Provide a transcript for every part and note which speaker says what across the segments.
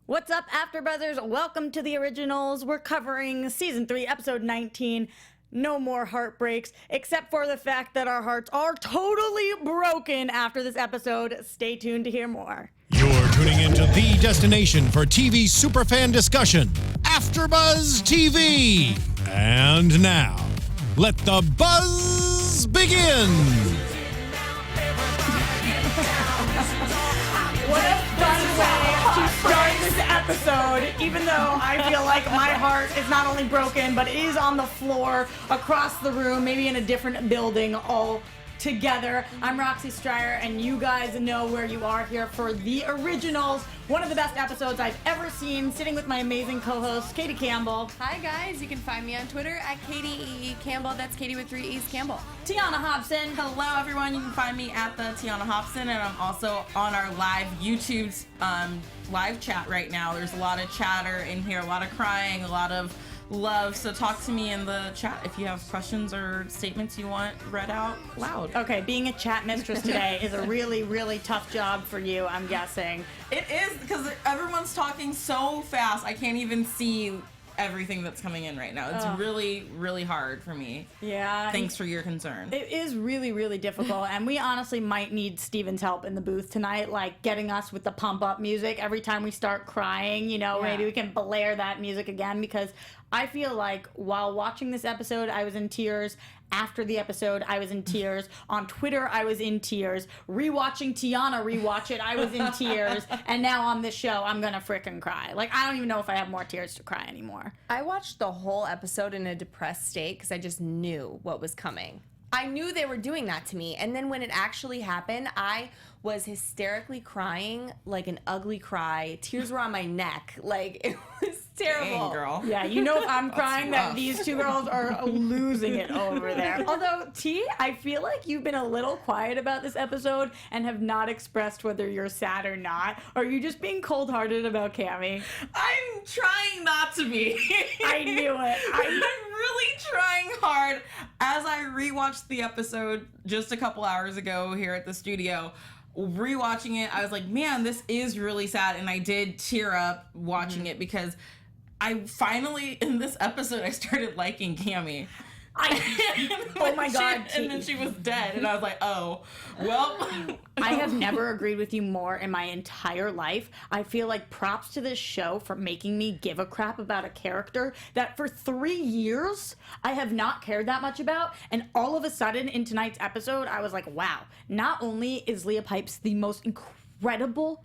Speaker 1: What's up, AfterBuzzers? Welcome to the originals. We're covering Season 3, Episode 19, No More Heartbreaks, except for the fact that our hearts are totally broken after this episode. Stay tuned to hear more.
Speaker 2: You're tuning into the destination for TV superfan discussion, AfterBuzz TV. And now, let the buzz begin.
Speaker 1: What a fun way to start this episode, even though I feel like my heart is not only broken, but it is on the floor, across the room, maybe in a different building, all together. I'm Roxy Striar, and you guys know where you are here for the originals. One of the best episodes I've ever seen, sitting with my amazing co-host, Katie Campbell.
Speaker 3: Hi guys, you can find me on Twitter at Katie Campbell. That's Katie with 3 E's Campbell.
Speaker 1: Tiona Hobson.
Speaker 4: Hello everyone, you can find me at the Tiona Hobson, and I'm also on our live YouTube live chat right now. There's a lot of chatter in here, a lot of crying, a lot of love, so talk to me in the chat if you have questions or statements you want read out loud.
Speaker 1: Okay, being a chat mistress today is a really, really tough job for you, I'm guessing.
Speaker 4: It is, because everyone's talking so fast, I can't even see everything that's coming in right now. It's really, really hard for me.
Speaker 1: Yeah.
Speaker 4: Thanks for your concern.
Speaker 1: It is really, really difficult, and we honestly might need Steven's help in the booth tonight, like getting us with the pump-up music every time we start crying, you know, maybe we can blare that music again, because I feel like while watching this episode, I was in tears. After the episode, I was in tears. On Twitter, I was in tears. Rewatching Tiona rewatch it, I was in tears. And now on this show, I'm gonna frickin' cry. Like, I don't even know if I have more tears to cry anymore.
Speaker 3: I watched the whole episode in a depressed state because I just knew what was coming. I knew they were doing that to me. And then when it actually happened, I was hysterically crying, like an ugly cry. Tears were on my neck. Like, it was terrible.
Speaker 4: Dang, girl.
Speaker 1: Yeah, you know if I'm crying that these two girls are losing it over there. Although, T, I feel like you've been a little quiet about this episode and have not expressed whether you're sad or not. Or are you just being cold-hearted about Cammy?
Speaker 4: I'm trying not to be.
Speaker 1: I knew it.
Speaker 4: I'm really trying hard. As I rewatched the episode just a couple hours ago here at the studio, rewatching it, I was like, man, this is really sad. And I did tear up watching it because I finally, in this episode, I started liking Cammy.
Speaker 1: Oh my God,
Speaker 4: And then she was dead, and I was like, oh, well.
Speaker 1: I have never agreed with you more in my entire life. I feel like props to this show for making me give a crap about a character that for 3 years I have not cared that much about. And all of a sudden in tonight's episode, I was like, wow, not only is Leah Pipes the most incredible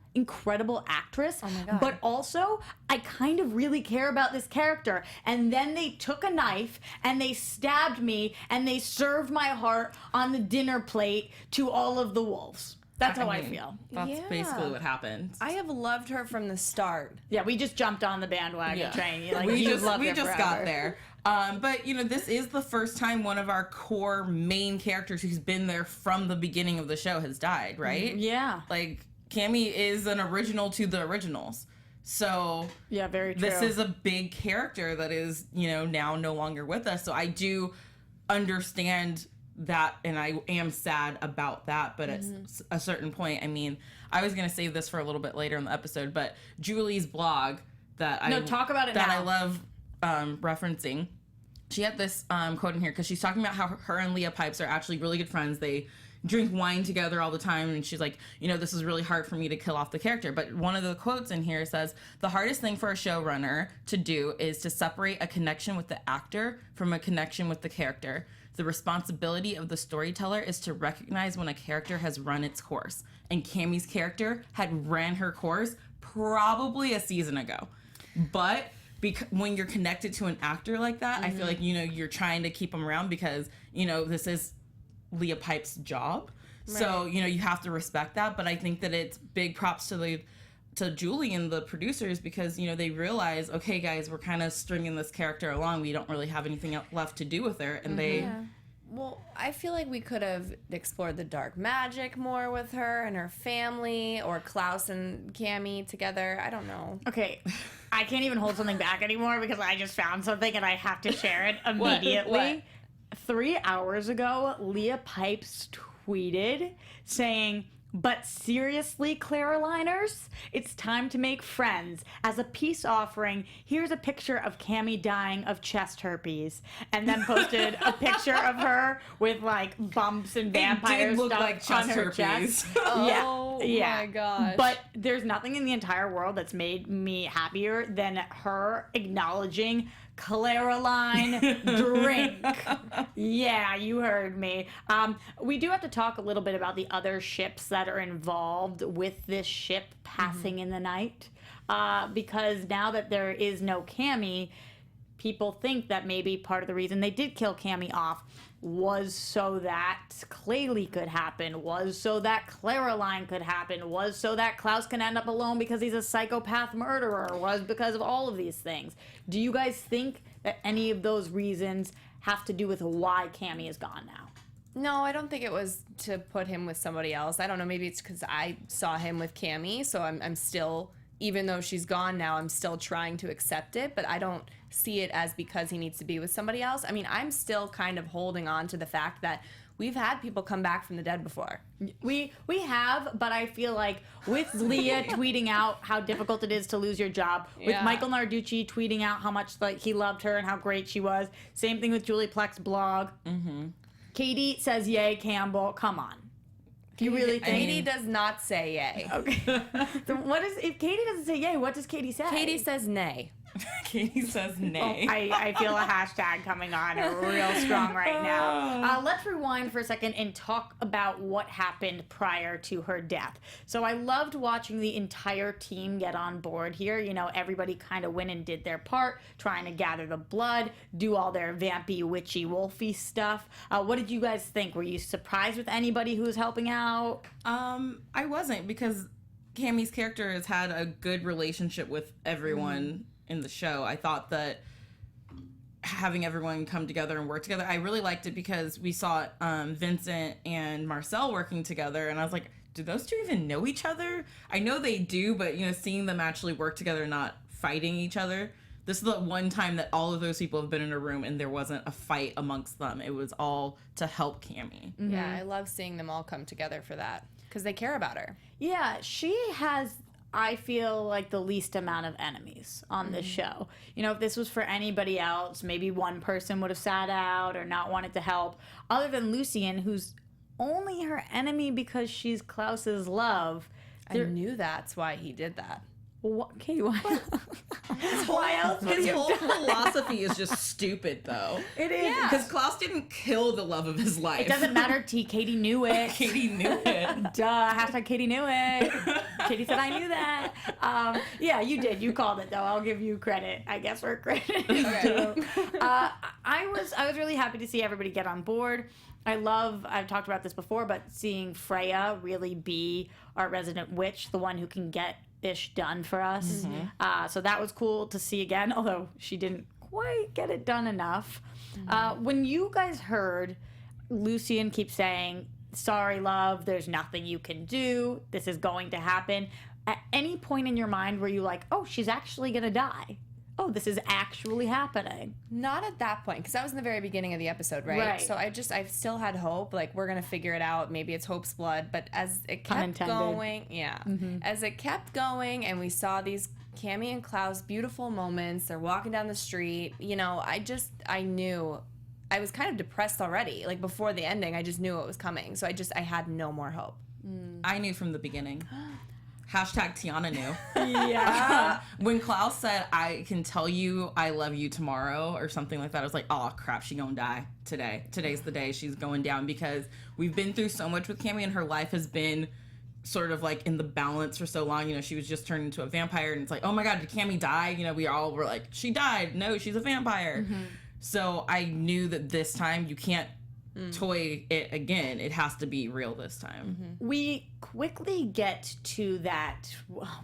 Speaker 1: actress,
Speaker 3: oh my God,
Speaker 1: but also I kind of really care about this character. And then they took a knife and they stabbed me and they served my heart on the dinner plate to all of the wolves. That's how I feel.
Speaker 4: That's basically what happened.
Speaker 3: I have loved her from the start.
Speaker 1: Yeah, we just jumped on the bandwagon train. Like,
Speaker 4: we
Speaker 1: just
Speaker 4: got there. But, you know, this is the first time one of our core main characters who's been there from the beginning of the show has died, right?
Speaker 1: Yeah.
Speaker 4: Like, Cammy is an original to the originals. So
Speaker 1: yeah, very true.
Speaker 4: This is a big character that is, you know, now no longer with us. So I do understand that, and I am sad about that. But at a certain point, I mean, I was going to save this for a little bit later in the episode, but Julie's blog that
Speaker 1: talk about it
Speaker 4: that
Speaker 1: now.
Speaker 4: I love referencing. She had this quote in here because she's talking about how her and Leah Pipes are actually really good friends. They drink wine together all the time, and she's like, you know, this is really hard for me to kill off the character. But one of the quotes in here says, the hardest thing for a showrunner to do is to separate a connection with the actor from a connection with the character. The responsibility of the storyteller is to recognize when a character has run its course. And Cammy's character had ran her course probably a season ago. But when you're connected to an actor like that, I feel like, you know, you're trying to keep them around because, you know, this is Leah Pipes' job. Right. So, you know, you have to respect that. But I think that it's big props to Julie and the producers because, you know, they realize, okay, guys, we're kind of stringing this character along. We don't really have anything left to do with her. And they...
Speaker 3: Yeah. Well, I feel like we could have explored the dark magic more with her and her family, or Klaus and Cammy together. I don't know.
Speaker 1: Okay, I can't even hold something back anymore because I just found something and I have to share it immediately.
Speaker 3: What?
Speaker 1: 3 hours ago, Leah Pipes tweeted saying, But seriously, Clareliners, it's time to make friends. As a peace offering, here's a picture of Cammie dying of chest herpes, and then posted a picture of her with like bumps and vampire
Speaker 4: look
Speaker 1: stuff
Speaker 4: like chest
Speaker 1: on her
Speaker 4: herpes.
Speaker 1: chest.
Speaker 3: Oh
Speaker 1: yeah.
Speaker 3: my gosh.
Speaker 1: But there's nothing in the entire world that's made me happier than her acknowledging Clareline drink. Yeah, you heard me. We do have to talk a little bit about the other ships that are involved with this ship passing in the night. Because now that there is no Cammie, people think that maybe part of the reason they did kill Cammie off was so that Claylee could happen, was so that Clareline could happen, was so that Klaus can end up alone because he's a psychopath murderer, was because of all of these things. Do you guys think that any of those reasons have to do with why Cammie is gone now?
Speaker 3: No, I don't think it was to put him with somebody else. I don't know. Maybe it's because I saw him with Cammie, so I'm still, even though she's gone now, I'm still trying to accept it, but I don't see it as because he needs to be with somebody else. I mean, I'm still kind of holding on to the fact that we've had people come back from the dead before.
Speaker 1: We have, but I feel like with Leah tweeting out how difficult it is to lose your job, with
Speaker 3: Yeah.
Speaker 1: Michael Narducci tweeting out how much like he loved her and how great she was, same thing with Julie Pleck's blog. Katie says, yay, Campbell. Come on. Do you really think?
Speaker 3: Katie does not say yay.
Speaker 1: Okay. So what is, if Katie doesn't say yay, what does Katie say?
Speaker 3: Katie says nay.
Speaker 4: Katie says nay.
Speaker 1: I feel a hashtag coming on real strong right now. Let's rewind for a second and talk about what happened prior to her death. So I loved watching the entire team get on board here. You know, everybody kind of went and did their part, trying to gather the blood, do all their vampy, witchy, wolfy stuff. What did you guys think? Were you surprised with anybody who was helping out?
Speaker 4: I wasn't, because Cammie's character has had a good relationship with everyone in the show. I thought that having everyone come together and work together, I really liked it because we saw Vincent and Marcel working together, and I was like, do those two even know each other? I know they do, but you know, seeing them actually work together, not fighting each other. This is the one time that all of those people have been in a room and there wasn't a fight amongst them. It was all to help Cammie.
Speaker 3: Yeah, I love seeing them all come together for that because they care about her.
Speaker 1: Yeah, she has, I feel like, the least amount of enemies on this show. You know, if this was for anybody else, maybe one person would have sat out or not wanted to help. Other than Lucien, who's only her enemy because she's Klaus's love.
Speaker 3: I knew that's why he did that.
Speaker 1: What, Katie, why? Why else would
Speaker 4: His
Speaker 1: you
Speaker 4: whole philosophy is just stupid, though.
Speaker 1: It is.
Speaker 4: Because Klaus didn't kill the love of his life.
Speaker 1: It doesn't matter, T. Katie knew it.
Speaker 4: Katie knew it.
Speaker 1: Duh. Hashtag Katie knew it. Katie said I knew that. Yeah, you did. You called it, though. I'll give you credit, I guess, where credit is due. I was really happy to see everybody get on board. I've talked about this before, but seeing Freya really be our resident witch, the one who can get ish done for us. So that was cool to see again, although she didn't quite get it done enough. When you guys heard Lucien keep saying, sorry, love, there's nothing you can do, this is going to happen, at any point in your mind were you like, oh, she's actually gonna die? Oh, this is actually happening.
Speaker 3: Not at that point, because that was in the very beginning of the episode, right? So I still had hope, like, we're going to figure it out. Maybe it's Hope's blood. But as it kept going, as it kept going and we saw these Cammie and Klaus beautiful moments, they're walking down the street, you know, I knew, I was kind of depressed already. Like, before the ending, I just knew it was coming. So I had no more hope.
Speaker 4: I knew from the beginning. Hashtag Tiona knew.
Speaker 1: Yeah.
Speaker 4: When Klaus said, I can tell you I love you tomorrow or something like that, I was like, oh crap, she gonna die today. Today's the day she's going down, because we've been through so much with Cammie and her life has been sort of like in the balance for so long. You know, she was just turned into a vampire and it's like, oh my God, did Cammie die? You know, we all were like, she died. No, she's a vampire. So I knew that this time you can't toy it again. It has to be real this time.
Speaker 1: We quickly get to that,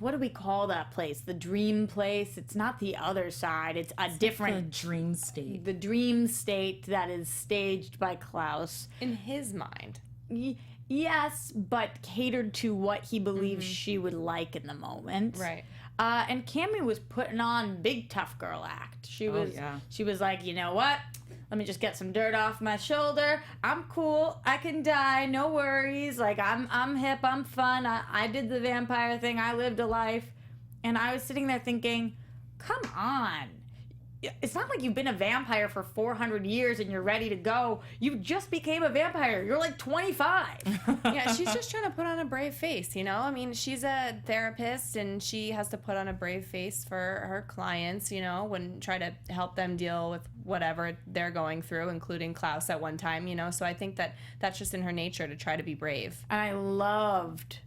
Speaker 1: what do we call that place? The dream place. It's not the other side. It's a different
Speaker 4: dream state.
Speaker 1: The dream state that is staged by Klaus.
Speaker 3: In his mind.
Speaker 1: Yes, but catered to what he believes she would like in the moment.
Speaker 3: Right.
Speaker 1: And Cammie was putting on big tough girl act. She was like, you know what? let me just get some dirt off my shoulder. I'm cool. I can die. No worries. Like, I'm hip. I'm fun. I did the vampire thing. I lived a life. And I was sitting there thinking, come on. It's not like you've been a vampire for 400 years and you're ready to go. You just became a vampire. You're like 25.
Speaker 3: Yeah, she's just trying to put on a brave face, you know? I mean, she's a therapist and she has to put on a brave face for her clients, you know, when try to help them deal with whatever they're going through, including Klaus at one time, you know? So I think that that's just in her nature to try to be brave.
Speaker 1: And I loved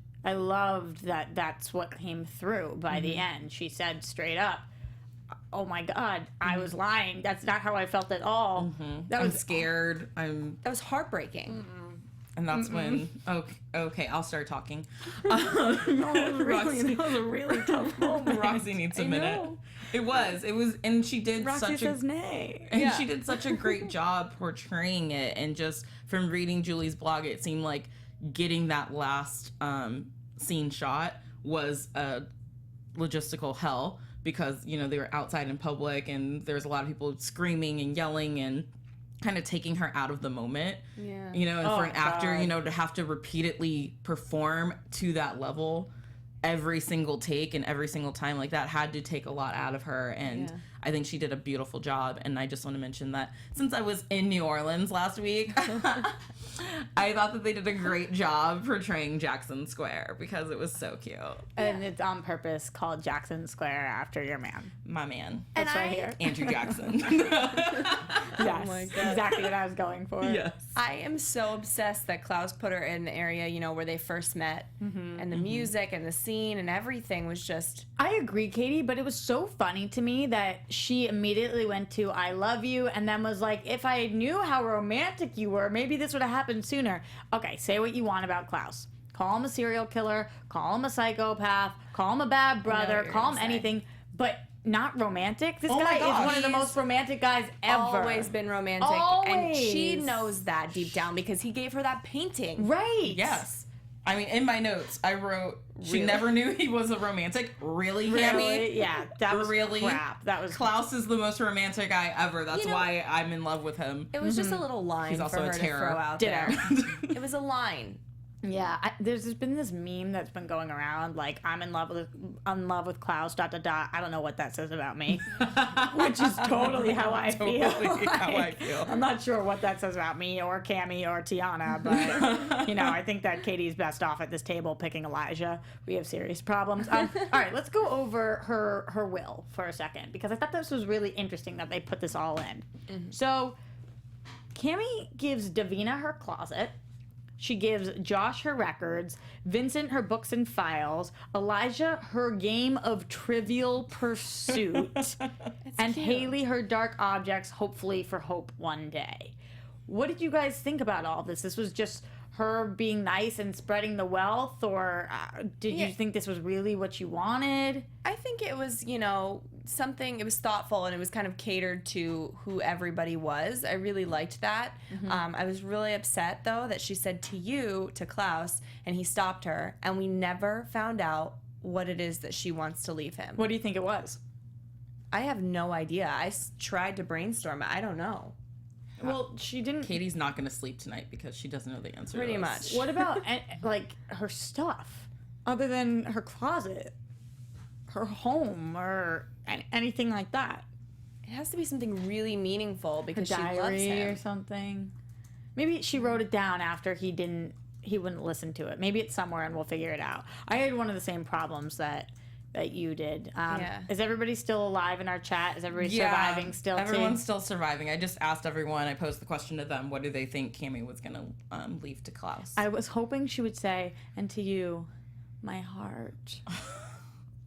Speaker 1: that that's what came through by the end. She said straight up, oh my God, I was lying. That's not how I felt at all.
Speaker 4: I'm scared.
Speaker 3: That was heartbreaking.
Speaker 4: And that's when, okay, I'll start talking.
Speaker 1: That was a really tough moment.
Speaker 4: Roxy needs a minute. It was, and she did
Speaker 1: Roxy says nay.
Speaker 4: And she did such a great job portraying it. And just from reading Julie's blog, it seemed like getting that last scene shot was a logistical hell because, you know, they were outside in public and there's a lot of people screaming and yelling and kind of taking her out of the moment.
Speaker 3: Yeah.
Speaker 4: You know, and for an actor, you know, to have to repeatedly perform to that level every single take and every single time like that had to take a lot out of her. And I think she did a beautiful job. And I just want to mention that since I was in New Orleans last week, I thought that they did a great job portraying Jackson Square because it was so cute.
Speaker 1: And it's on purpose called Jackson Square after your man.
Speaker 4: My man.
Speaker 1: That's right here.
Speaker 4: Andrew Jackson.
Speaker 1: Yes, exactly what I was going for.
Speaker 4: Yes.
Speaker 3: I am so obsessed that Klaus put her in the area, you know, where they first met. And the music and the scene and everything was just...
Speaker 1: I agree, Katie, but it was so funny to me that she immediately went to I love you and then was like, if I knew how romantic you were, maybe this would have happened sooner. Okay, say what you want about Klaus. Call him a serial killer, call him a psychopath, call him a bad brother, call him anything, but not romantic. This guy is one of the most romantic guys ever.
Speaker 3: Always been romantic.
Speaker 1: Always.
Speaker 3: And she knows that deep down because he gave her that painting.
Speaker 1: Right.
Speaker 4: Yes. I mean, in my notes, I wrote, she never knew he was a romantic. Really, Cammy?
Speaker 1: Yeah, that was
Speaker 4: really
Speaker 1: crap. That was
Speaker 4: Klaus is the most romantic guy ever. That's why I'm in love with him.
Speaker 3: It was just a little line
Speaker 4: He's
Speaker 3: for
Speaker 4: also
Speaker 3: her
Speaker 4: a
Speaker 3: to
Speaker 4: terror.
Speaker 3: throw out
Speaker 1: Ditto.
Speaker 3: there. It was a line.
Speaker 1: Yeah, there's been this meme that's been going around like I'm in love with Klaus. ... I don't know what that says about me, which is totally how I feel.
Speaker 4: How I feel.
Speaker 1: I'm not sure what that says about me or Cammie or Tiona, but you know, I think that Katie's best off at this table picking Elijah. We have serious problems. All right, let's go over her will for a second because I thought this was really interesting that they put this all in. So, Cammie gives Davina her closet. She gives Josh her records, Vincent her books and files, Elijah her game of Trivial Pursuit, and
Speaker 3: cute.
Speaker 1: Hayley her dark objects, hopefully for hope one day. What did you guys think about all this? This was just her being nice and spreading the wealth, or did you think this was really what you wanted?
Speaker 3: I think it was, you know, something, it was thoughtful and it was kind of catered to who everybody was. I really liked that. I was really upset, though, that she said to Klaus, and he stopped her, and we never found out what it is that she wants to leave him.
Speaker 1: What do you think it was?
Speaker 3: I have no idea. I tried to brainstorm it. I don't know.
Speaker 1: Well, she didn't.
Speaker 4: Katie's not going to sleep tonight because she doesn't know the answer.
Speaker 3: Pretty
Speaker 4: to this.
Speaker 3: much.
Speaker 1: What about like her stuff, other than her closet, her home, or anything like that?
Speaker 3: It has to be something really meaningful because
Speaker 1: Her
Speaker 3: she loves
Speaker 1: diary
Speaker 3: him.
Speaker 1: or something. Maybe she wrote it down after he wouldn't listen to it. Maybe it's somewhere and we'll figure it out. I had one of the same problems that you did. Is everybody still alive in our chat? Is everybody surviving still?
Speaker 4: Everyone's still surviving. I just asked everyone. I posed the question to them. What do they think Cammie was going to leave to Klaus?
Speaker 1: I was hoping she would say, and to you, my heart.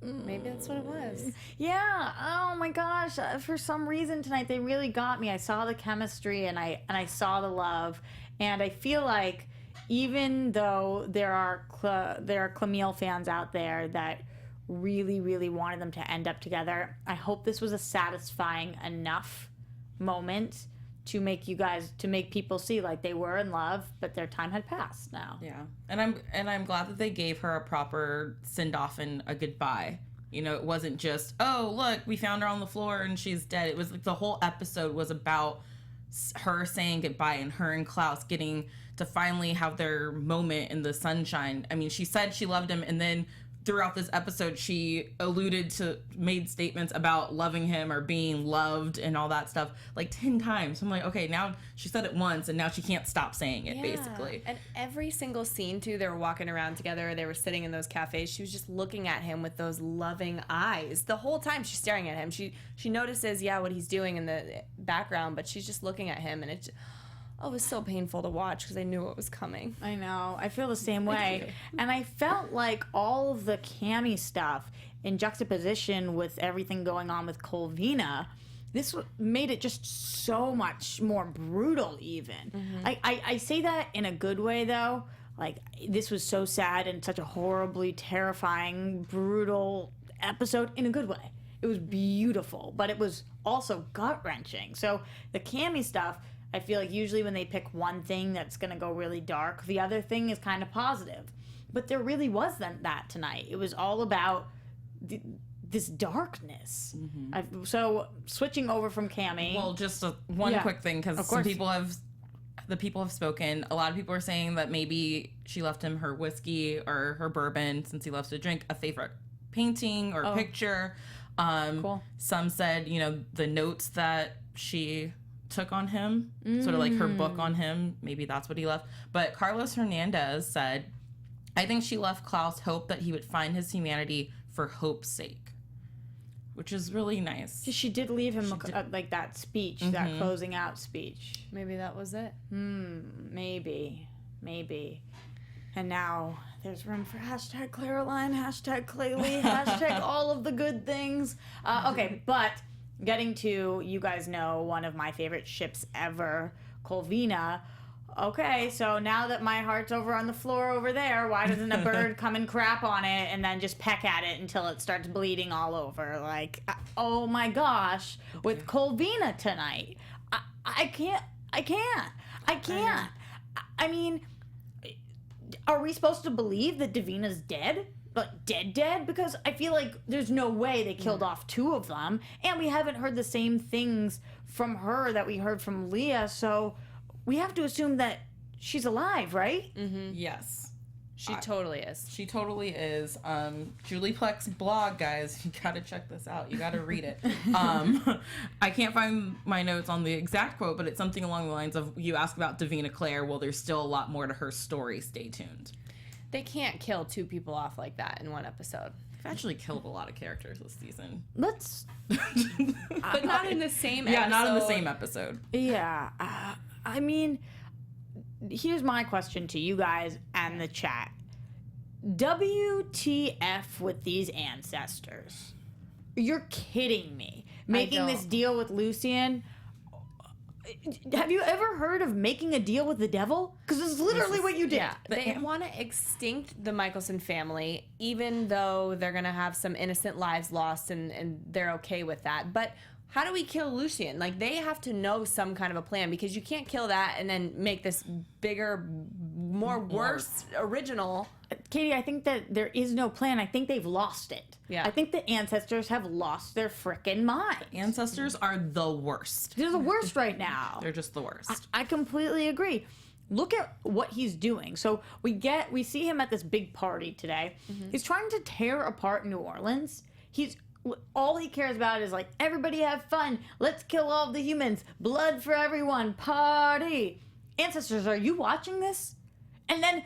Speaker 3: Maybe that's what it was.
Speaker 1: Yeah. Oh my gosh. For some reason tonight they really got me. I saw the chemistry and I saw the love, and I feel like even though there are Camille fans out there that really, really wanted them to end up together, I hope this was a satisfying enough moment to make people see like they were in love, but their time had passed now.
Speaker 4: Yeah, and I'm glad that they gave her a proper send off and a goodbye. You know, it wasn't just, oh look, we found her on the floor and she's dead. It was like the whole episode was about her saying goodbye and her and Klaus getting to finally have their moment in the sunshine. I mean, she said she loved him, and then throughout this episode, she made statements about loving him or being loved and all that stuff like 10 times. So I'm like, okay, now she said it once and now she can't stop saying it, basically.
Speaker 3: And every single scene, too, they were walking around together, they were sitting in those cafes, she was just looking at him with those loving eyes. The whole time she's staring at him. She notices, what he's doing in the background, but she's just looking at him, and it was so painful to watch because I knew what was coming.
Speaker 1: I know. I feel the same way. And I felt like all of the Cammy stuff in juxtaposition with everything going on with Colvina, this made it just so much more brutal even. I say that in a good way, though. Like, this was so sad and such a horribly terrifying, brutal episode in a good way. It was beautiful, but it was also gut-wrenching. So the Cammy stuff, I feel like usually when they pick one thing that's going to go really dark, the other thing is kind of positive. But there really wasn't that tonight. It was all about this darkness. So switching over from Cammy.
Speaker 4: Well, just one quick thing, because the people have spoken. A lot of people are saying that maybe she left him her whiskey or her bourbon, since he loves to drink, a favorite painting or picture.
Speaker 1: Cool.
Speaker 4: Some said, the notes that she took on him, sort of like her book on him, maybe that's what he left. But Carlos Hernandez said, I think she left Klaus hope that he would find his humanity for hope's sake, which is really nice.
Speaker 1: She did leave him like that speech, that closing out speech.
Speaker 3: Maybe that was it.
Speaker 1: Maybe. And now there's room for hashtag Claraline, hashtag Claylee, hashtag all of the good things. Okay, but getting to, you guys know, one of my favorite ships ever, Colvina. Okay, so now that my heart's over on the floor over there, why doesn't a bird come and crap on it and then just peck at it until it starts bleeding all over? Like, oh my gosh, with Colvina tonight. I can't. I mean, are we supposed to believe that Davina's dead? Like, dead? Because I feel like there's no way they killed off two of them. And we haven't heard the same things from her that we heard from Leah, so we have to assume that she's alive, right?
Speaker 4: Yes.
Speaker 3: She totally is.
Speaker 4: She totally is. Julie Pleck's blog, guys, you gotta check this out. You gotta read it. I can't find my notes on the exact quote, but it's something along the lines of, you ask about Davina Claire, well, there's still a lot more to her story. Stay tuned.
Speaker 3: They can't kill two people off like that in one episode.
Speaker 4: They've actually killed a lot of characters this season.
Speaker 1: Let's...
Speaker 3: But not in the same episode.
Speaker 4: Yeah, not in the same episode.
Speaker 1: Yeah. I mean, here's my question to you guys and the chat. WTF with these ancestors? You're kidding me. Making this deal with Lucian... Have you ever heard of making a deal with the devil? Because this is literally what you did.
Speaker 3: Yeah, they want to extinct the Mikaelson family, even though they're going to have some innocent lives lost, and they're okay with that. But how do we kill Lucian? Like, they have to know some kind of a plan, because you can't kill that and then make this bigger, worse original.
Speaker 1: Katie, I think that there is no plan. I think they've lost it.
Speaker 3: Yeah.
Speaker 1: I think the ancestors have lost their frickin' mind.
Speaker 4: Ancestors are the worst.
Speaker 1: They're the worst right now.
Speaker 4: They're just the worst.
Speaker 1: I completely agree. Look at what he's doing. So we see him at this big party today. He's trying to tear apart New Orleans. All he cares about is, like, everybody have fun. Let's kill all the humans. Blood for everyone. Party. Ancestors, are you watching this? And then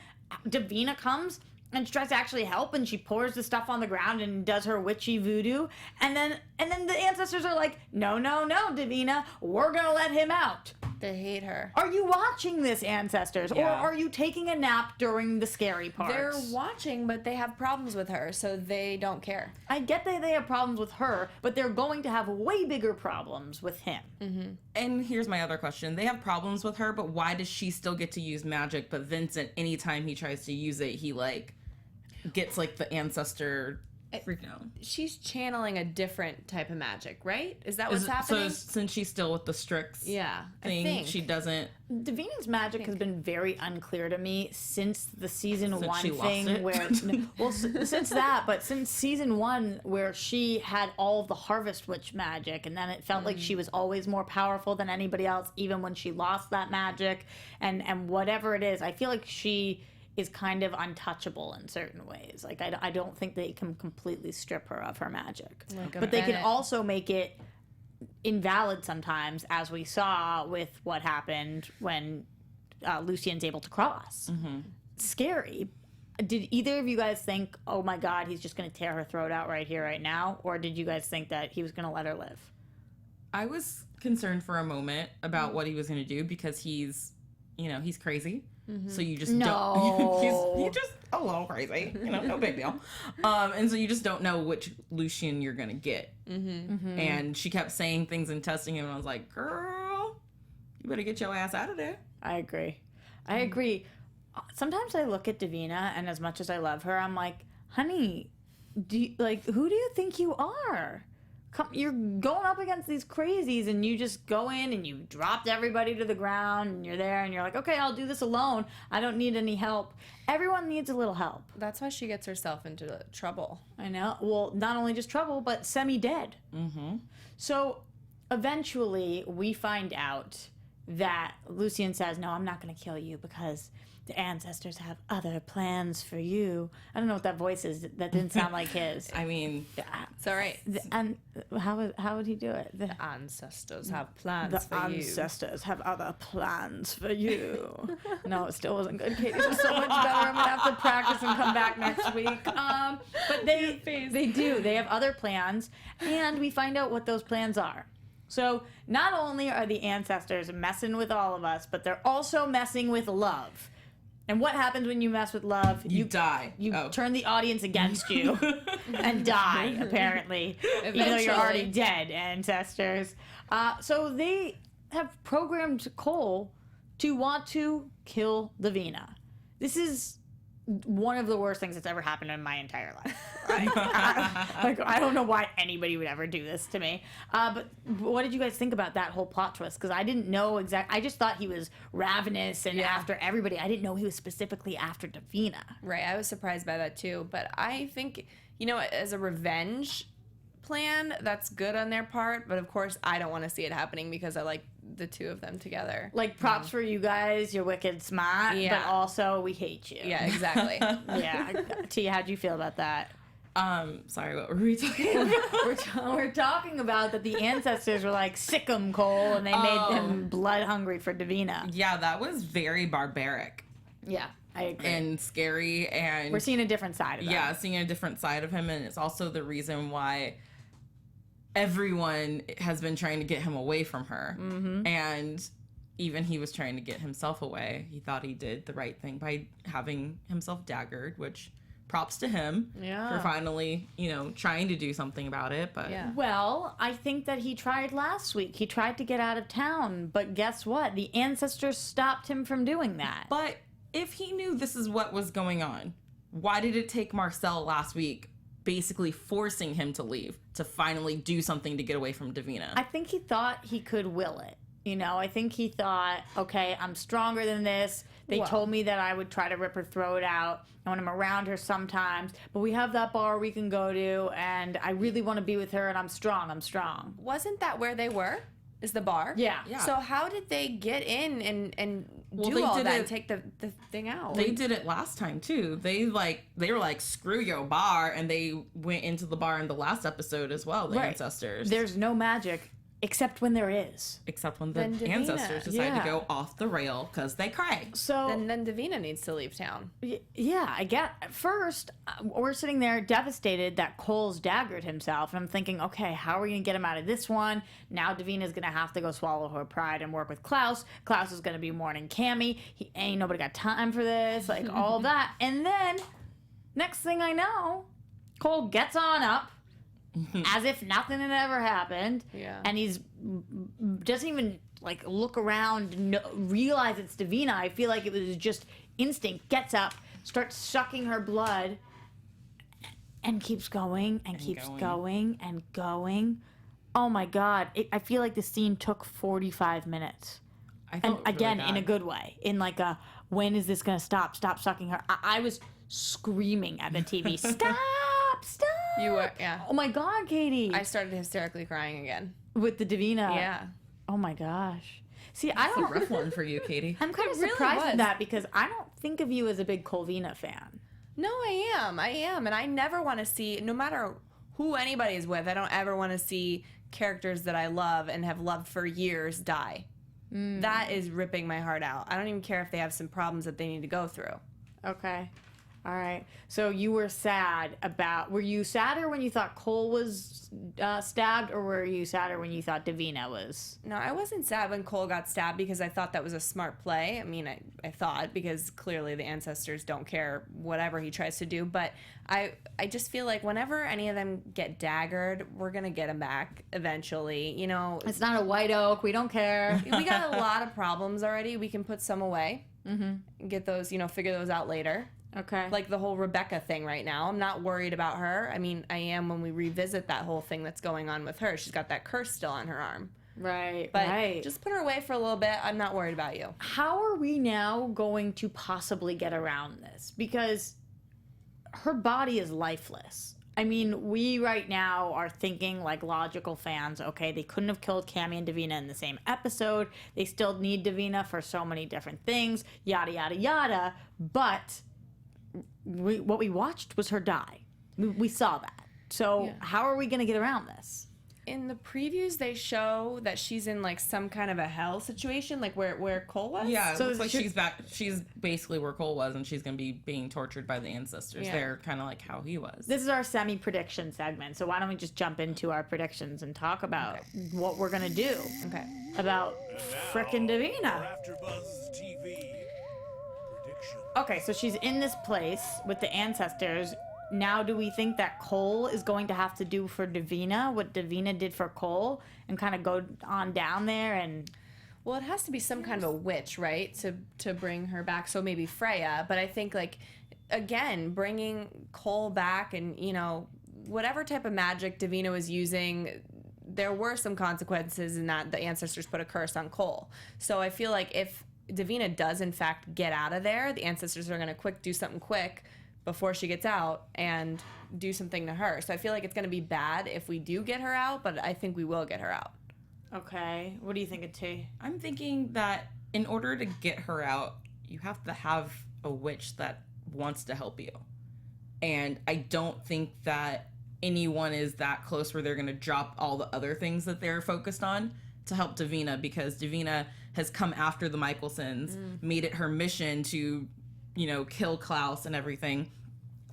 Speaker 1: Davina comes and she tries to actually help, and she pours the stuff on the ground and does her witchy voodoo. And then the ancestors are like, no, Davina, we're gonna let him out.
Speaker 3: They hate her.
Speaker 1: Are you watching this, ancestors?
Speaker 3: Yeah.
Speaker 1: Or are you taking a nap during the scary parts?
Speaker 3: They're watching, but they have problems with her, so they don't care.
Speaker 1: I get that they have problems with her, but they're going to have way bigger problems with him.
Speaker 4: And here's my other question. They have problems with her, but why does she still get to use magic, but Vincent, anytime he tries to use it, he, like, gets, like, the ancestor freaked out.
Speaker 3: She's channeling a different type of magic, right? Is that what's happening?
Speaker 4: So since she's still with the Strix thing,
Speaker 3: I think.
Speaker 4: she doesn't...
Speaker 1: Davina's magic has been very unclear to me since the season
Speaker 4: Since
Speaker 1: 1
Speaker 4: she lost
Speaker 1: thing
Speaker 4: it.
Speaker 1: where since that, but since season 1 where she had all of the Harvest Witch magic, and then it felt like she was always more powerful than anybody else, even when she lost that magic, and whatever it is, I feel like she is kind of untouchable in certain ways. Like I don't think they can completely strip her of her magic, but they can also make it invalid sometimes, as we saw with what happened when Lucien's able to cross. Scary. Did either of you guys think, oh my god, he's just going to tear her throat out right here, right now? Or did you guys think that he was going to let her live?
Speaker 4: I was concerned for a moment about what he was going to do because he's crazy. So you just don't. He's just a little crazy. No big deal. And so you just don't know which Lucien you're going to get. And she kept saying things and testing him, and I was like, girl, you better get your ass out of there.
Speaker 1: I agree. Sometimes I look at Davina, and as much as I love her, I'm like, honey, who do you think you are? You're going up against these crazies, and you just go in and you dropped everybody to the ground, and you're there, and you're like, okay, I'll do this alone. I don't need any help. Everyone needs a little help.
Speaker 3: That's why she gets herself into trouble.
Speaker 1: I know. Well, not only just trouble, but semi-dead. So eventually we find out that Lucien says, no, I'm not going to kill you because the ancestors have other plans for you. I don't know what that voice is. That didn't sound like his.
Speaker 4: I mean,
Speaker 3: It's all right.
Speaker 1: And how would he do it? The
Speaker 3: Ancestors have plans for you.
Speaker 1: ancestors have other plans for you. No, it still wasn't good. Katie was so much better. I'm gonna have to practice and come back next week. But they do. They have other plans, and we find out what those plans are. So not only are the ancestors messing with all of us, but they're also messing with love. And what happens when you mess with love?
Speaker 4: you die.
Speaker 1: You turn the audience against you and die, apparently, even though you're already dead, ancestors. So they have programmed Cole to want to kill Davina. This is one of the worst things that's ever happened in my entire life. I don't know why anybody would ever do this to me. But what did you guys think about that whole plot twist? Because I didn't know exactly. I just thought he was ravenous and after everybody. I didn't know he was specifically after Davina.
Speaker 3: Right. I was surprised by that too. But I think, as a revenge plan, that's good on their part. But of course, I don't want to see it happening because I like the two of them together.
Speaker 1: Like, props for you guys. You're wicked smart.
Speaker 3: Yeah.
Speaker 1: But also, we hate you.
Speaker 3: Yeah, exactly.
Speaker 1: Yeah. Tia, how'd you feel about that?
Speaker 4: Sorry, what were we talking about?
Speaker 1: We're talking about that the ancestors were like, sick 'em, Cole, and they made him blood hungry for Davina.
Speaker 4: Yeah, that was very barbaric.
Speaker 1: Yeah, I agree.
Speaker 4: And scary, and
Speaker 1: we're seeing a different side of him.
Speaker 4: Yeah, seeing a different side of him, and it's also the reason why everyone has been trying to get him away from her. And even he was trying to get himself away. He thought he did the right thing by having himself daggered, which props to him for finally, trying to do something about it. But
Speaker 1: Well, I think that he tried last week. He tried to get out of town, but guess what? The ancestors stopped him from doing that.
Speaker 4: But if he knew this is what was going on, why did it take Marcel last week basically forcing him to leave to finally do something to get away from Davina?
Speaker 1: I think he thought he could will it. I think he thought, okay, I'm stronger than this. They told me that I would try to rip her throat out. And when I'm around her sometimes, but we have that bar we can go to, and I really want to be with her, and I'm strong.
Speaker 3: Wasn't that where they were? Is the bar?
Speaker 1: Yeah.
Speaker 3: So how did they get in and do
Speaker 4: they
Speaker 3: all
Speaker 4: did
Speaker 3: that
Speaker 4: it-
Speaker 3: and take the thing out?
Speaker 4: They did it last time too. They were like, screw your bar, and they went into the bar in the last episode as well, the ancestors.
Speaker 1: There's no magic except when there is.
Speaker 4: Except when the
Speaker 3: Then Davina.
Speaker 4: ancestors decide to go off the rail because they cry.
Speaker 1: So
Speaker 3: then Davina needs to leave town.
Speaker 1: yeah, I get. First, we're sitting there devastated that Cole's daggered himself, and I'm thinking, okay, how are we gonna get him out of this one? Now Davina's gonna have to go swallow her pride and work with Klaus. Klaus is gonna be mourning Cammy. He ain't nobody got time for this, like all that. And then next thing I know, Cole gets on up. As if nothing had ever happened, and he's doesn't even like look around, realize it's Davina. I feel like it was just instinct. Gets up, starts sucking her blood, and keeps going and keeps
Speaker 4: going.
Speaker 1: going and going. Oh my God. I feel like the scene took 45 minutes.
Speaker 4: I
Speaker 1: And
Speaker 4: felt really
Speaker 1: again, in a
Speaker 4: bad.
Speaker 1: good way. In like a, when is this going to stop? Stop sucking her. I was screaming at the TV. Stop! Stop!
Speaker 3: You were, yeah.
Speaker 1: Oh my God, Katie.
Speaker 3: I started hysterically crying again.
Speaker 1: With the Davina.
Speaker 3: Yeah.
Speaker 1: Oh my gosh. See, I
Speaker 4: It's a
Speaker 1: don't.
Speaker 4: rough one for you, Katie.
Speaker 1: I'm kind of
Speaker 3: really
Speaker 1: surprised
Speaker 3: was.
Speaker 1: at that because I don't think of you as a big Colvina fan.
Speaker 3: No, I am. And I never want to see, no matter who anybody is with, I don't ever want to see characters that I love and have loved for years die. That is ripping my heart out. I don't even care if they have some problems that they need to go through.
Speaker 1: Okay. All right. So you were sad about, were you sadder when you thought Cole was stabbed, or were you sadder when you thought Davina was?
Speaker 3: No, I wasn't sad when Cole got stabbed because I thought that was a smart play. I mean, I thought, because clearly the ancestors don't care whatever he tries to do. But I just feel like whenever any of them get daggered, we're going to get them back eventually. You know,
Speaker 1: It's not a white oak. We don't care.
Speaker 3: we got a lot of problems already. We can put some away. Get those, figure those out later.
Speaker 1: Okay.
Speaker 3: Like the whole Rebekah thing right now. I'm not worried about her. I mean, I am when we revisit that whole thing that's going on with her. She's got that curse still on her arm.
Speaker 1: right.
Speaker 3: But
Speaker 1: right.
Speaker 3: just put her away for a little bit. I'm not worried about you.
Speaker 1: How are we now going to possibly get around this? Because her body is lifeless. I mean, we right now are thinking like logical fans, okay, they couldn't have killed Cammy and Davina in the same episode. They still need Davina for so many different things, yada, yada, yada. But what we watched was her die. We saw that. So how are we going to get around this?
Speaker 3: In the previews, they show that she's in like some kind of a hell situation, like where Cole was.
Speaker 4: Yeah, it
Speaker 1: So
Speaker 4: looks like
Speaker 1: should-
Speaker 4: she's back. She's basically where Cole was, and she's gonna be being tortured by the ancestors.
Speaker 3: Yeah.
Speaker 4: They're kind of like how he was.
Speaker 1: This is our semi-prediction segment, so why don't we just jump into our predictions and talk about what we're going to do
Speaker 3: Okay.
Speaker 1: about frickin' Davina.
Speaker 2: AFTERBUZZ TV prediction.
Speaker 1: Okay, so she's in this place with the ancestors. Now do we think that Cole is going to have to do for Davina what Davina did for Cole and kind of go on down there and...
Speaker 3: Well, it has to be some kind of a witch, right, to bring her back. So maybe Freya. But I think, like, again, bringing Cole back and, whatever type of magic Davina was using, there were some consequences in that the ancestors put a curse on Cole. So I feel like if Davina does, in fact, get out of there, the ancestors are going to do something quick before she gets out and do something to her. So I feel like it's going to be bad if we do get her out, but I think we will get her out.
Speaker 1: Okay, what do you think, T?
Speaker 4: I'm thinking that in order to get her out, you have to have a witch that wants to help you. And I don't think that anyone is that close where they're going to drop all the other things that they're focused on to help Davina, because Davina has come after the Mikaelsons, made it her mission to, kill Klaus and everything.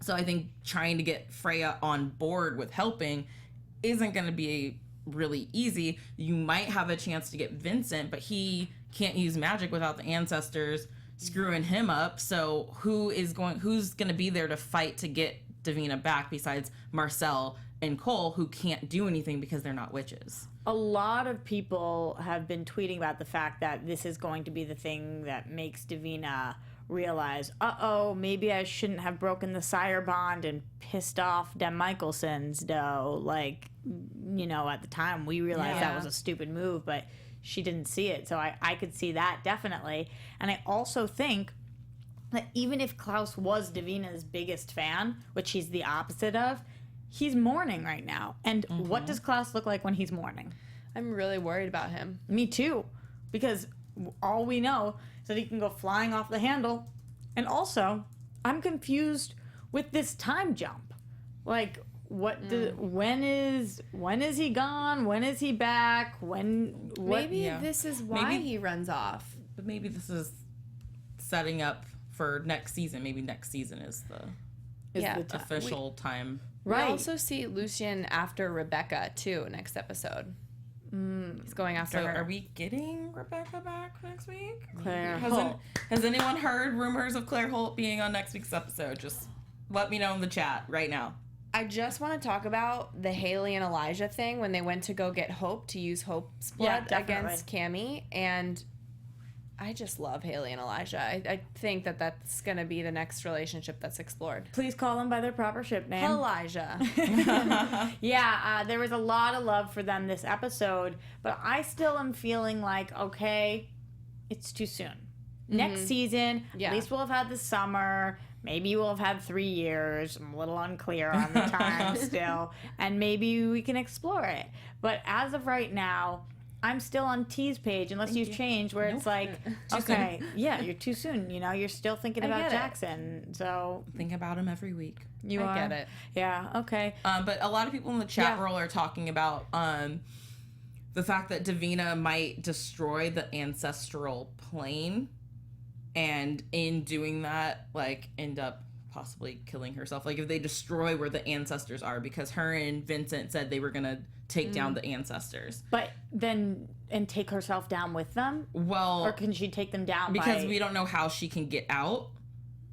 Speaker 4: So I think trying to get Freya on board with helping isn't going to be really easy. You might have a chance to get Vincent, but he can't use magic without the ancestors screwing him up. So who's going to be there to fight to get Davina back besides Marcel and Cole, who can't do anything because they're not witches?
Speaker 1: A lot of people have been tweeting about the fact that this is going to be the thing that makes Davina realize, maybe I shouldn't have broken the sire bond and pissed off them Mikaelsons, though. Like, at the time we realized that was a stupid move, but she didn't see it. So I could see that definitely. And I also think that even if Klaus was Davina's biggest fan, which he's the opposite of, he's mourning right now. And what does Klaus look like when he's mourning?
Speaker 3: I'm really worried about him.
Speaker 1: Me too, because all we know is that he can go flying off the handle. And also, I'm confused with this time jump. Like, when is he gone? When is he back?
Speaker 3: Maybe this is why he runs off.
Speaker 4: But maybe this is setting up for next season. Maybe next season is the official time.
Speaker 1: Right.
Speaker 3: We also see Lucien after Rebekah too next episode. He's going after
Speaker 4: So
Speaker 3: her.
Speaker 4: are we getting Rebekah back next week?
Speaker 1: Claire
Speaker 4: Has
Speaker 1: Holt.
Speaker 4: Has anyone heard rumors of Claire Holt being on next week's episode? Just let me know in the chat right now.
Speaker 3: I just want to talk about the Hayley and Elijah thing when they went to go get Hope to use Hope's blood
Speaker 1: definitely.
Speaker 3: against Cammy, and I just love Hayley and Elijah. I think that that's going to be the next relationship that's explored.
Speaker 1: Please call them by their proper ship name.
Speaker 3: Elijah.
Speaker 1: Yeah, there was a lot of love for them this episode, but I still am feeling like, okay, it's too soon. Next season, at least we'll have had the summer. Maybe we'll have had 3 years. I'm a little unclear on the time still. And maybe we can explore it. But as of right now, I'm still on T's page, unless you've changed, where it's like, okay, yeah, you're too soon. You know, you're still thinking about Jackson. So
Speaker 4: Think about him every week.
Speaker 3: I get it.
Speaker 1: Yeah, okay.
Speaker 4: But a lot of people in the chat roll are talking about the fact that Davina might destroy the ancestral plane, and in doing that, like, end up possibly killing herself. Like, if they destroy where the ancestors are, because her and Vincent said they were gonna take down the ancestors.
Speaker 1: But then, and take herself down with them?
Speaker 4: Well,
Speaker 1: Or can she take them down
Speaker 4: because we don't know how she can get out,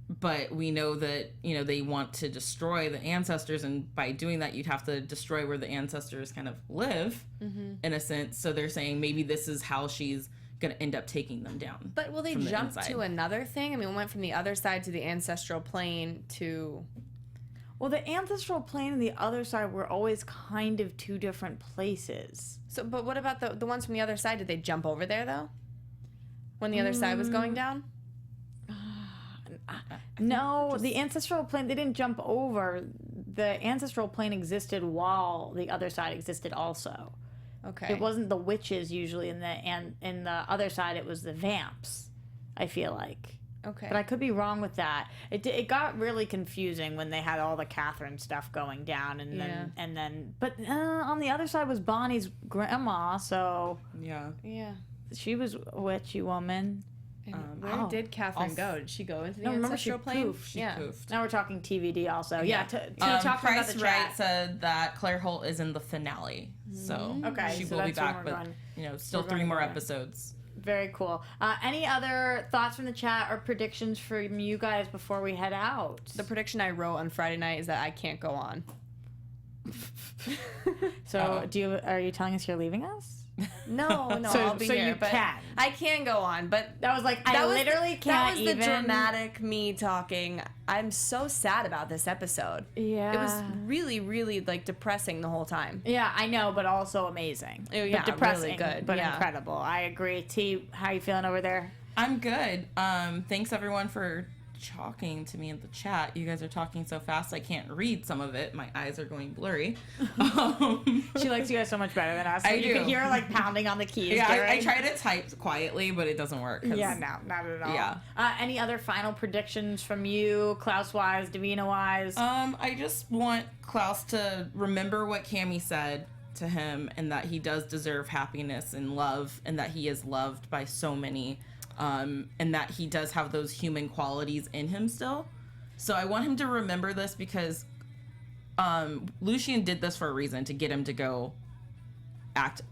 Speaker 4: but we know that, you know, they want to destroy the ancestors, and by doing that, you'd have to destroy where the ancestors kind of live, in a sense. So they're saying maybe this is how she's gonna end up taking them down.
Speaker 3: But will they jump to another thing? I mean, we went from the other side to the ancestral plane to...
Speaker 1: Well, the ancestral plane and the other side were always kind of two different places.
Speaker 3: So, but what about the ones from the other side? Did they jump over there, though? When the other side was going down?
Speaker 1: No, the ancestral plane, they didn't jump over. The ancestral plane existed while the other side existed also.
Speaker 3: Okay.
Speaker 1: It wasn't the witches usually in the other side, it was the vamps, I feel like.
Speaker 3: Okay.
Speaker 1: But I could be wrong with that. It got really confusing when they had all the Catherine stuff going down, and then but on the other side was Bonnie's grandma, so
Speaker 4: Yeah.
Speaker 1: she was a witchy woman.
Speaker 3: Where did Catherine go? Did she go into the ancestral plane?
Speaker 4: She poofed.
Speaker 1: Now we're talking TVD also. Yeah. Talking about
Speaker 4: Price
Speaker 1: the
Speaker 4: Right
Speaker 1: chat.
Speaker 4: said that Claire Holt is in the finale, so
Speaker 1: Okay,
Speaker 4: she
Speaker 1: so
Speaker 4: will be
Speaker 1: that's when
Speaker 4: back,
Speaker 1: we're
Speaker 4: but
Speaker 1: going.
Speaker 4: still
Speaker 1: We're
Speaker 4: 3
Speaker 1: going
Speaker 4: more
Speaker 1: to-
Speaker 4: episodes.
Speaker 1: Very cool. Any other thoughts from the chat or predictions from you guys before we head out?
Speaker 3: The prediction I wrote on Friday night is that I can't go on.
Speaker 1: So, are you telling us you're leaving us?
Speaker 3: No, I'll be
Speaker 1: so
Speaker 3: here.
Speaker 1: you
Speaker 3: but
Speaker 1: can.
Speaker 3: I can go on, but
Speaker 1: That was like, I literally can't
Speaker 3: That was
Speaker 1: even.
Speaker 3: the dramatic me talking. I'm so sad about this episode.
Speaker 1: Yeah.
Speaker 3: It was really, really like depressing the whole time.
Speaker 1: Yeah, I know, but also amazing.
Speaker 3: Oh, yeah,
Speaker 1: but depressing,
Speaker 3: really good.
Speaker 1: but
Speaker 3: Yeah.
Speaker 1: incredible. I agree. T, how you feeling over there?
Speaker 4: I'm good. Thanks everyone for talking to me in the chat. You guys are talking so fast I can't read some of it. My eyes are going blurry.
Speaker 1: She likes you guys so much better than us.
Speaker 4: I
Speaker 1: You
Speaker 4: do.
Speaker 1: can hear her like pounding on the keys.
Speaker 4: Yeah, I
Speaker 1: during-
Speaker 4: try to type quietly, but it doesn't work. 'cause-
Speaker 1: Yeah, no, not at all.
Speaker 4: Yeah.
Speaker 1: Any other final predictions from you, Klaus-wise, Davina-wise?
Speaker 4: I just want Klaus to remember what Cammie said to him, and that he does deserve happiness and love, and that he is loved by so many, and that he does have those human qualities in him still. So I want him to remember this, because Lucien did this for a reason, to get him to go act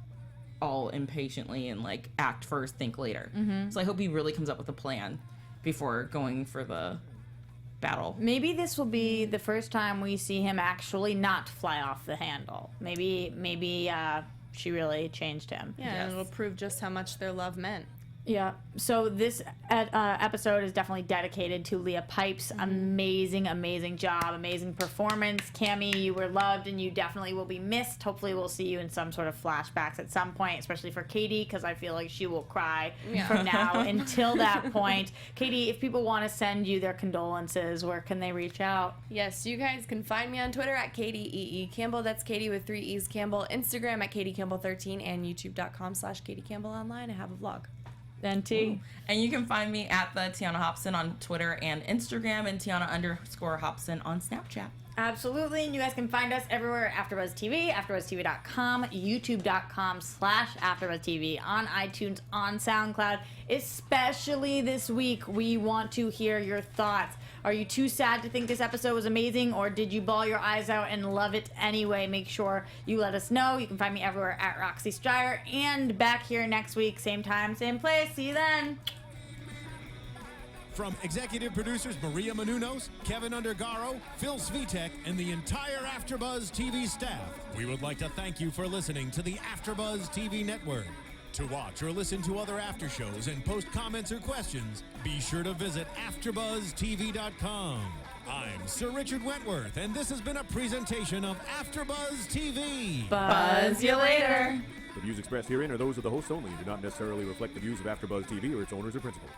Speaker 4: all impatiently and like act first, think later. So I hope he really comes up with a plan before going for the battle.
Speaker 1: Maybe this will be the first time we see him actually not fly off the handle. Maybe she really changed him.
Speaker 3: Yeah, and it'll prove just how much their love meant.
Speaker 1: Yeah. So this episode is definitely dedicated to Leah Pipes. Amazing, amazing job, amazing performance. Cammie, you were loved, and you definitely will be missed. Hopefully, we'll see you in some sort of flashbacks at some point, especially for Katie, because I feel like she will cry from now until that point. Katie, if people want to send you their condolences, where can they reach out?
Speaker 3: Yes, you guys can find me on Twitter at Katie E.E. Campbell. That's Katie with 3 E's Campbell. Instagram at Katie Campbell 13 and youtube.com/Katie Campbell Online. I have a vlog.
Speaker 1: Then T.
Speaker 4: And you can find me at the Tiona Hobson on Twitter and Instagram, and Tiona_Hobson on Snapchat.
Speaker 1: Absolutely, and you guys can find us everywhere at AfterBuzz TV, AfterBuzzTV.com, YouTube.com/AfterBuzzTV, on iTunes, on SoundCloud. Especially this week, we want to hear your thoughts. Are you too sad to think this episode was amazing, or did you bawl your eyes out and love it anyway? Make sure you let us know. You can find me everywhere at Roxy Striar, and back here next week, same time, same place. See you then.
Speaker 2: From executive producers Maria Menounos, Kevin Undergaro, Phil Svitek, and the entire AfterBuzz TV staff, we would like to thank you for listening to the AfterBuzz TV network. To watch or listen to other after shows and post comments or questions, be sure to visit AfterBuzzTV.com. I'm Sir Richard Wentworth, and this has been a presentation of AfterBuzz TV.
Speaker 4: Buzz you later.
Speaker 5: The views expressed herein are those of the hosts only and do not necessarily reflect the views of AfterBuzz TV or its owners or principals.